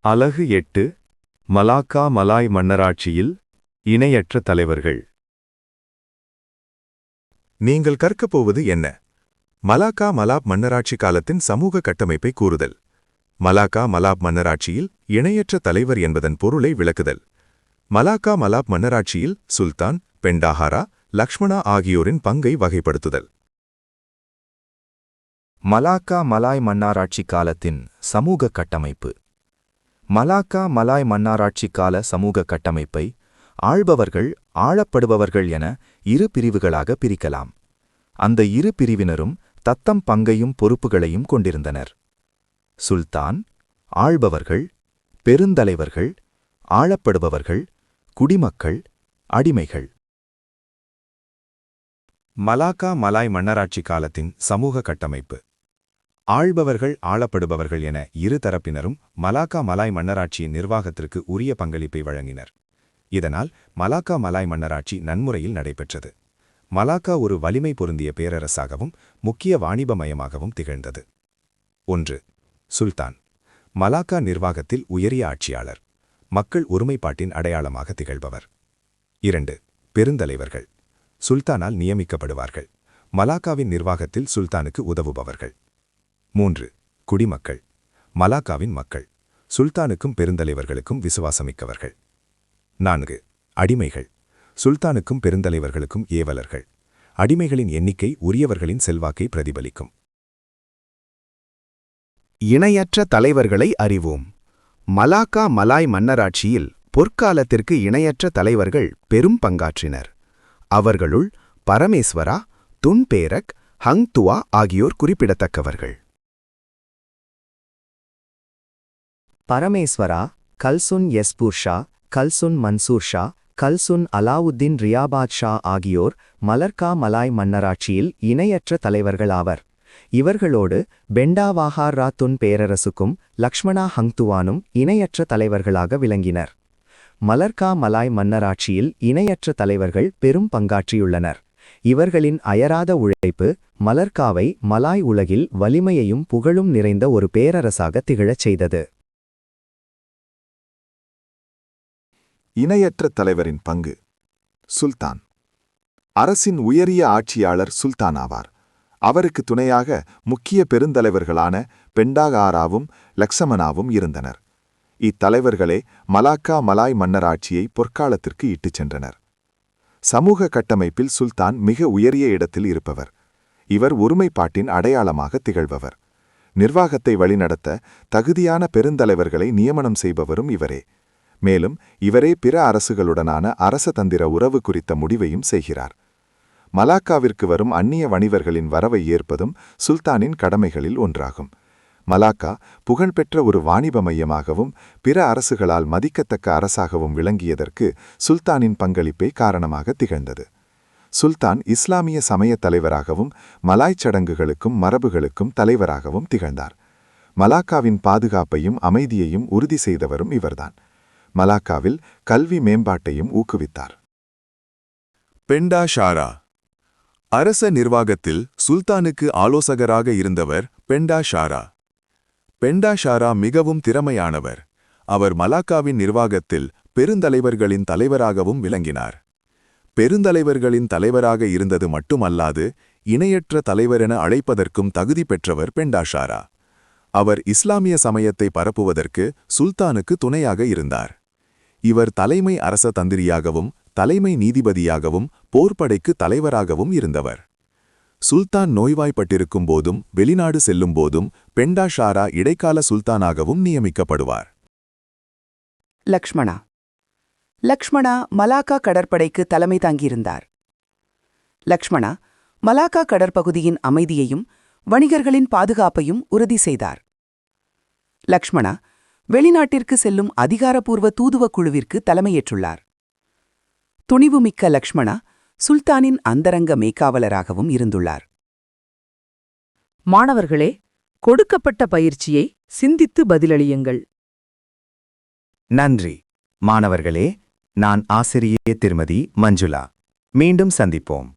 அலகு 8 Malacca Malay மன்னராட்சியில் இணையற்ற தலைவர்கள். நீங்கள் கற்கப் போவது என்ன? மலாக்கா மலாப் மன்னராட்சி காலத்தின் சமூக கட்டமைப்பை கூறுதல். மலாக்கா மலாப் மன்னராட்சியில் இணையற்ற தலைவர் என்பதன் பொருளை விளக்குதல். மலாக்கா மலாப் மன்னராட்சியில் சுல்தான், பெண்டாஹாரா, லக்ஷ்மணா ஆகியோரின் பங்கை வகைப்படுத்துதல். மலாக்கா மலாய் மன்னாராட்சி காலத்தின் சமூக கட்டமைப்பு. மலாக்கா மலாய் மன்னாராட்சி கால சமூக கட்டமைப்பை ஆள்பவர்கள், ஆளப்படுபவர்கள் என இரு பிரிவுகளாக பிரிக்கலாம். அந்த இரு பிரிவினரும் தத்தம் பங்கையும் பொறுப்புகளையும் கொண்டிருந்தனர். சுல்தான், ஆள்பவர்கள், பெருந்தலைவர்கள், ஆளப்படுபவர்கள், குடிமக்கள், அடிமைகள். மலாக்கா மலாய் மன்னராட்சி காலத்தின் சமூக கட்டமைப்பு. ஆள்பவர்கள், ஆளப்படுபவர்கள் என இரு தரப்பினரும் மலாக்கா மலாய் மன்னராட்சியின் நிர்வாகத்திற்கு உரிய பங்களிப்பை வழங்கினர். இதனால் மலாக்கா மலாய் மன்னராட்சி நன்முறையில் நடைபெற்றது. மலாக்கா ஒரு வலிமை பொருந்திய பேரரசாகவும் முக்கிய வாணிப மையமாகவும் திகழ்ந்தது. 1. சுல்தான். மலாக்கா நிர்வாகத்தில் உயரிய ஆட்சியாளர், மக்கள் ஒருமைப்பாட்டின் அடையாளமாக திகழ்பவர். 2. பெருந்தலைவர்கள். சுல்தானால் நியமிக்கப்படுவார்கள். மலாக்காவின் நிர்வாகத்தில் சுல்தானுக்கு உதவுபவர்கள். 3. குடிமக்கள். மலாக்காவின் மக்கள், சுல்தானுக்கும் பெருந்தலைவர்களுக்கும் விசுவாசமிக்கவர்கள். 4. அடிமைகள். சுல்தானுக்கும் பெருந்தலைவர்களுக்கும் ஏவலர்கள். அடிமைகளின் எண்ணிக்கை உரியவர்களின் செல்வாக்கை பிரதிபலிக்கும். இணையற்ற தலைவர்களை அறிவோம். மலாக்கா மலாய் மன்னராட்சியில் பொற்காலத்திற்கு இணையற்ற தலைவர்கள் பெரும் பங்காற்றினர். அவர்களுள் பரமேஸ்வரா, துன்பேரக், ஹங்துவா ஆகியோர் குறிப்பிடத்தக்கவர்கள். பரமேஸ்வரா, கல்சுன் யஸ்பூர் ஷா, கல்சுன் மன்சூர் ஷா, கல்சுன் அலாவுத்தீன் ரியாபாத் ஷா ஆகியோர் மலர்கா மலாய் மன்னராட்சியில் இணையற்ற தலைவர்களாவர். இவர்களோடு பெண்டாவாஹார் ராத்துன் பேரரசுக்கும் லக்ஷ்மணா ஹங்துவானும் இணையற்ற தலைவர்களாக விளங்கினர். மலர்கா மலாய் மன்னராட்சியில் இணையற்ற தலைவர்கள் பெரும் பங்காற்றியுள்ளனர். இவர்களின் அயராத உழைப்பு மலர்காவை மலாய் உலகில் வலிமையையும் புகழும் நிறைந்த ஒரு பேரரசாக திகழச் செய்தது. இணையற்ற தலைவரின் பங்கு. சுல்தான். அரசின் உயரிய ஆட்சியாளர் சுல்தான் ஆவார். அவருக்கு துணையாக முக்கிய பெருந்தலைவர்களான பெண்டாகாராவும் லக்சமனாவும் இருந்தனர். இத்தலைவர்களே மலாக்கா மலாய் மன்னராட்சியை பொற்காலத்திற்கு இட்டுச் சென்றனர். சமூக கட்டமைப்பில் சுல்தான் மிக உயரிய இடத்தில் இருப்பவர். இவர் ஒருமைப்பாட்டின் அடையாளமாக திகழ்பவர். நிர்வாகத்தை வழிநடத்த தகுதியான பெருந்தலைவர்களை நியமனம் செய்பவரும் இவரே. மேலும் இவரே பிற அரசுகளுடனான அரசதந்திர உறவு குறித்த முடிவையும் செய்கிறார். மலாக்காவிற்கு வரும் அந்நிய வணிகர்களின் வரவை ஏற்பதும் சுல்தானின் கடமைகளில் ஒன்றாகும். மலாக்கா புகழ்பெற்ற ஒரு வாணிப மையமாகவும் பிற அரசுகளால் மதிக்கத்தக்க அரசாகவும் விளங்கியதற்கு சுல்தானின் பங்களிப்பே காரணமாக திகழ்ந்தது. சுல்தான் இஸ்லாமிய சமய தலைவராகவும் மலாய்ச் சடங்குகளுக்கும் மரபுகளுக்கும் தலைவராகவும் திகழ்ந்தார். மலாக்காவின் பாதுகாப்பையும் அமைதியையும் உறுதி செய்தவரும் இவர்தான். மலாக்காவில் கல்வி மேம்பாட்டையும் ஊக்குவித்தார். பெண்டாஷாரா. அரச நிர்வாகத்தில் சுல்தானுக்கு ஆலோசகராக இருந்தவர் பெண்டாஷாரா. பெண்டாஷாரா மிகவும் திறமையானவர். அவர் மலாக்காவின் நிர்வாகத்தில் பெருந்தலைவர்களின் தலைவராகவும் விளங்கினார். பெருந்தலைவர்களின் தலைவராக இருந்தது மட்டுமல்லாது இணையற்ற தலைவரென அழைப்பதற்கும் தகுதி பெற்றவர் பெண்டாஷாரா. அவர் இஸ்லாமிய சமயத்தை பரப்புவதற்கு சுல்தானுக்கு துணையாக இருந்தார். இவர் தலைமை அரச தந்திரியாகவும் தலைமை நீதிபதியாகவும் போர்ப்படைக்கு தலைவராகவும் இருந்தவர். சுல்தான் நோய்வாய்ப்பட்டிருக்கும் போதும் வெளிநாடு செல்லும் போதும் பெண்டாஷாரா இடைக்கால சுல்தானாகவும் நியமிக்கப்படுவார். லக்ஷ்மணா. லக்ஷ்மணா மலாக்கா கடற்படைக்கு தலைமை தாங்கியிருந்தார். லக்ஷ்மணா மலாக்கா கடற்பகுதியின் அமைதியையும் வணிகர்களின் பாதுகாப்பையும் உறுதி செய்தார். லக்ஷ்மணா வெளிநாட்டிற்கு செல்லும் அதிகாரப்பூர்வ தூதுவக் குழுவிற்கு தலைமையேற்றுள்ளார். துணிவுமிக்க லக்ஷ்மணா சுல்தானின் அந்தரங்க மேய்க்காவலராகவும் இருந்துள்ளார். மாணவர்களே, கொடுக்கப்பட்ட பயிற்சியை சிந்தித்து பதிலளியுங்கள். நன்றி மாணவர்களே. நான் ஆசிரியை திருமதி மஞ்சுளா. மீண்டும் சந்திப்போம்.